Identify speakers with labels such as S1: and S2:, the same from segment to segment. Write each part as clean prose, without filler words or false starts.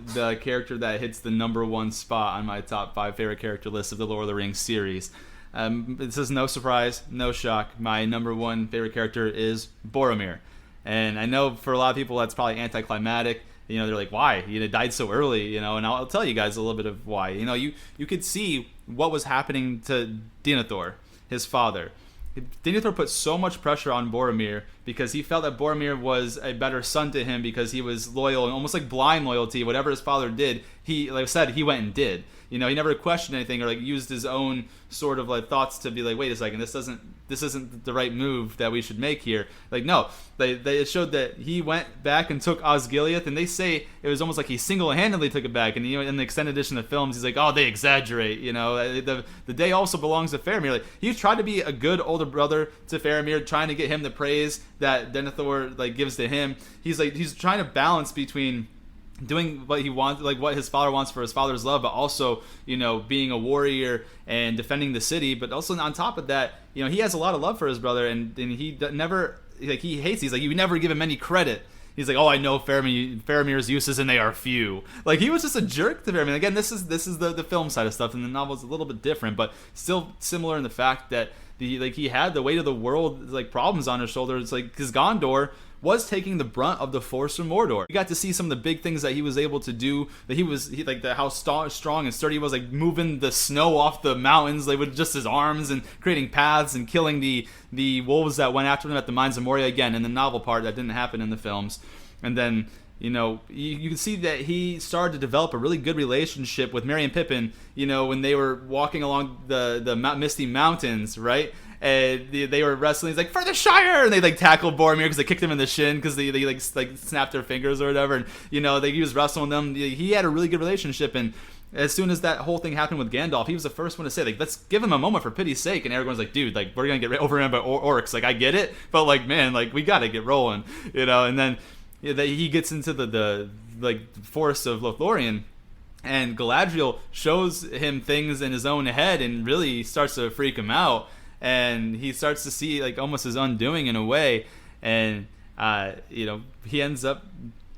S1: the character that hits the number one spot on my top 5 favorite character list of the Lord of the Rings series. This is no surprise, no shock. My number 1 favorite character is Boromir. And I know for a lot of people that's probably anticlimactic. You know, they're like, why? He died so early, you know, and I'll tell you guys a little bit of why. You know, you could see what was happening to Denethor, his father. Denethor put so much pressure on Boromir because he felt that Boromir was a better son to him because he was loyal and almost like blind loyalty. Whatever his father did, he, like I said, he went and did. You know, he never questioned anything or like used his own sort of like thoughts to be like, wait a second, this isn't the right move that we should make here. Like, no, it showed that he went back and took Osgiliath, and they say it was almost like he single-handedly took it back. And you know, in the extended edition of films, he's like, oh, they exaggerate. You know, the day also belongs to Faramir. Like, he tried to be a good older brother to Faramir, trying to get him the praise that Denethor like gives to him. He's trying to balance between doing what he wants, like what his father wants for his father's love, but also, you know, being a warrior and defending the city. But also on top of that, you know, he has a lot of love for his brother, and he never, like, he hates. He's like, you never give him any credit. He's like, oh, I know Faramir's uses, and they are few. Like, he was just a jerk to Faramir. Again, this is the film side of stuff, and the novel's a little bit different, but still similar in the fact that he had the weight of the world like problems on his shoulders, like, because Gondor was taking the brunt of the force from Mordor. We got to see some of the big things that he was able to do. That how strong and sturdy he was, like moving the snow off the mountains, like with just his arms, and creating paths and killing the wolves that went after him at the Mines of Moria. Again, in the novel part, that didn't happen in the films. And then, you know, you can see that he started to develop a really good relationship with Merry and Pippin, you know, when they were walking along the Misty Mountains, right? And they were wrestling. He's like, for the Shire! And they like tackled Boromir because they kicked him in the shin because they like snapped their fingers or whatever. And, you know, he was wrestling them. He had a really good relationship. And as soon as that whole thing happened with Gandalf, he was the first one to say, like, let's give him a moment for pity's sake. And Aragorn's like, dude, like, we're going to get overrun by orcs. Like, I get it. But, like, man, like, we got to get rolling, you know? And then he gets into the forest of Lothlorien, and Galadriel shows him things in his own head and really starts to freak him out. And he starts to see like almost his undoing in a way, and you know, he ends up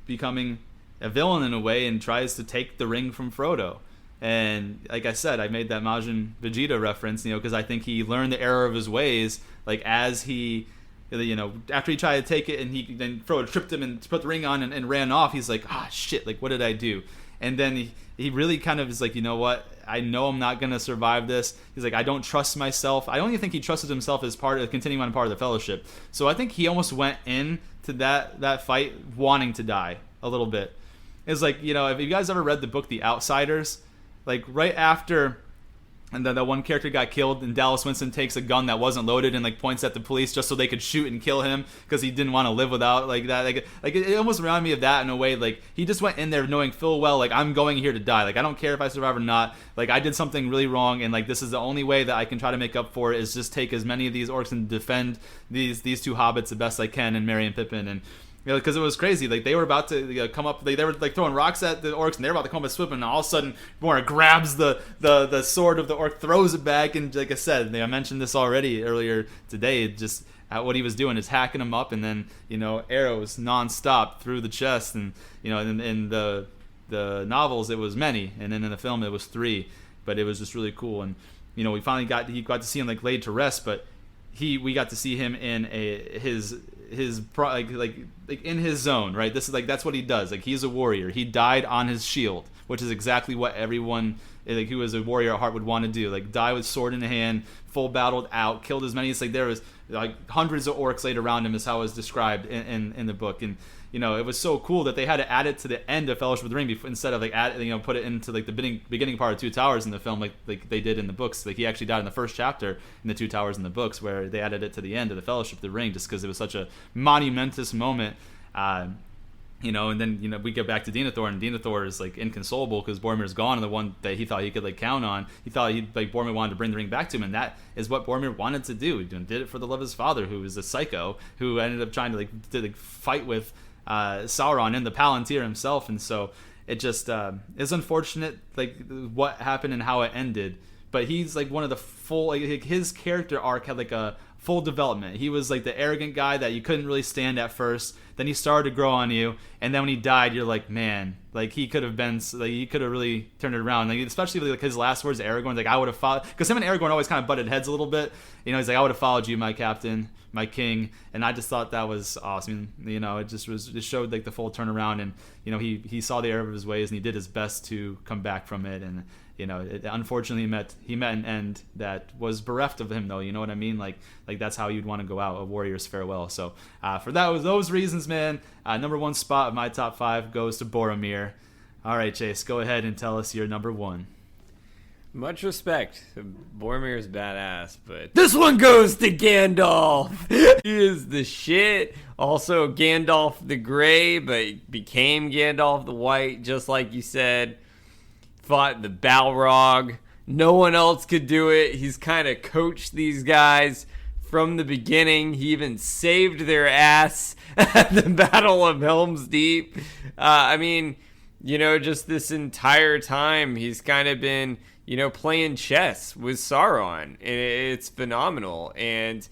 S1: becoming a villain in a way and tries to take the ring from Frodo. And like I said, I made that Majin Vegeta reference, you know, because I think he learned the error of his ways, like as he, you know, after he tried to take it and then Frodo tripped him and put the ring on and ran off. He's like, shit, like what did I do? And then he really kind of is like, you know what? I know I'm not going to survive this. He's like, I don't trust myself. I don't even think he trusted himself as continuing on part of the Fellowship. So I think he almost went into that fight wanting to die a little bit. It's like, you know, if you guys ever read the book The Outsiders, like right after and then that one character got killed, and Dallas Winston takes a gun that wasn't loaded and like points at the police just so they could shoot and kill him because he didn't want to live without like that. Like it almost reminded me of that in a way. Like he just went in there knowing full well, like I'm going here to die. Like I don't care if I survive or not. Like I did something really wrong, and like this is the only way that I can try to make up for it is just take as many of these orcs and defend these two hobbits the best I can, and Merry and Pippin. And you know, because it was crazy. Like they were about to come up. They were like throwing rocks at the orcs, and they were about to come up and swim. And all of a sudden, Mora grabs the sword of the orc, throws it back, and like I said, I mentioned this already earlier today. Just what he was doing is hacking them up, and then arrows nonstop through the chest. And in the novels it was many, and then in the film it was 3. But it was just really cool. And we finally got to see him like laid to rest, but we got to see him in his in his zone, right? This is that's what he does. Like he's a warrior. He died on his shield, which is exactly what everyone who is a warrior at heart would want to do. Like die with sword in hand, full battled out, killed as many as there was hundreds of orcs laid around him is how it was described in the book. And it was so cool that they had to add it to the end of Fellowship of the Ring instead of put it into the beginning part of Two Towers in the film like they did in the books. Like he actually died in the first chapter in the Two Towers in the books, where they added it to the end of the Fellowship of the Ring just because it was such a monumentous moment. And then we get back to Denethor, and Denethor is inconsolable because Boromir's gone, and the one that he thought he could count on, he thought Boromir wanted to bring the ring back to him, and that is what Boromir wanted to do. He did it for the love of his father, who was a psycho who ended up trying to fight with Sauron in the Palantir himself. And so it just is unfortunate what happened and how it ended. But he's one of the full his character arc had a full development. He was the arrogant guy that you couldn't really stand at first. Then he started to grow on you, and then when he died, you're like, man, Like he could have been, like he could have really turned it around. Like especially like his last words to Aragorn, like I would have followed, because him and Aragorn always kind of butted heads a little bit. You know, he's like I would have followed you, my captain, my king, and I just thought that was awesome. You know, it just showed like the full turnaround, and you know he saw the error of his ways and he did his best to come back from it. And you know, unfortunately he met an end that was bereft of him, though. You know what I mean? Like that's how you'd want to go out, a warrior's farewell. So for those reasons, man, number one spot of my top 5 goes to Boromir. All right, Chase, go ahead and tell us your number 1.
S2: Much respect. Boromir's badass, but this one goes to Gandalf. He is the shit. Also, Gandalf the Grey, but became Gandalf the White, just like you said. Fought the Balrog. No one else could do it. He's kind of coached these guys from the beginning. He even saved their ass at the Battle of Helm's Deep. I mean, you know, just this entire time, he's kind of been, you know, playing chess with Sauron. It's phenomenal. And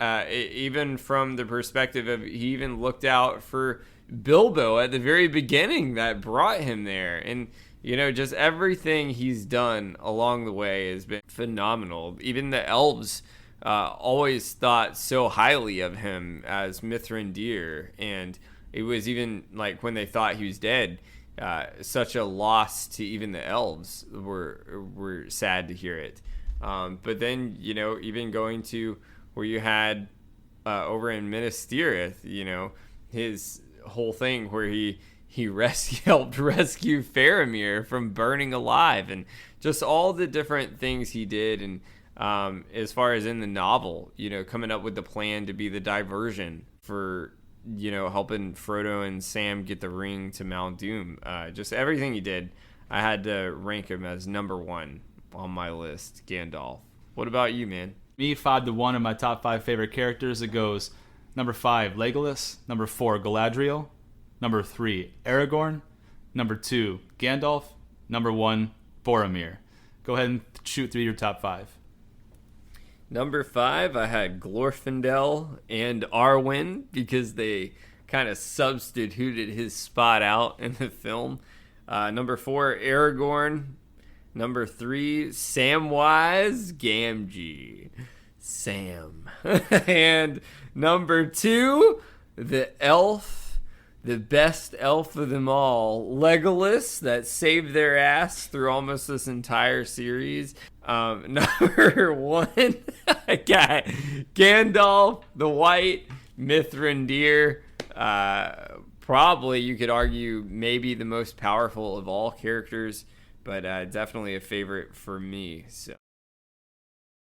S2: even from the perspective of, he even looked out for Bilbo at the very beginning that brought him there. And, you know, just everything he's done along the way has been phenomenal. Even the elves always thought so highly of him as Mithrandir. And it was even like when they thought he was dead, such a loss to even the elves were sad to hear it. But then, you know, even going to where you had over in Minas Tirith, you know, his whole thing where he helped rescue Faramir from burning alive, and just all the different things he did. And as far as in the novel, you know, coming up with the plan to be the diversion for, you know, helping Frodo and Sam get the ring to Mount Doom. Just everything he did, I had to rank him as number 1 on my list, Gandalf. What about you, man?
S1: Me, 5 to 1 of my top 5 favorite characters. It goes number 5, Legolas. Number 4, Galadriel. Number 3, Aragorn. Number 2, Gandalf. Number 1, Boromir. Go ahead and shoot through your top 5.
S2: Number 5, I had Glorfindel and Arwen because they kind of substituted his spot out in the film. Number 4, Aragorn. Number 3, Samwise Gamgee. Sam. And number 2, the elf, the best elf of them all, Legolas, that saved their ass through almost this entire series. Number 1, I got Gandalf the White, Mithrandir. Probably, you could argue, maybe the most powerful of all characters, but definitely a favorite for me. So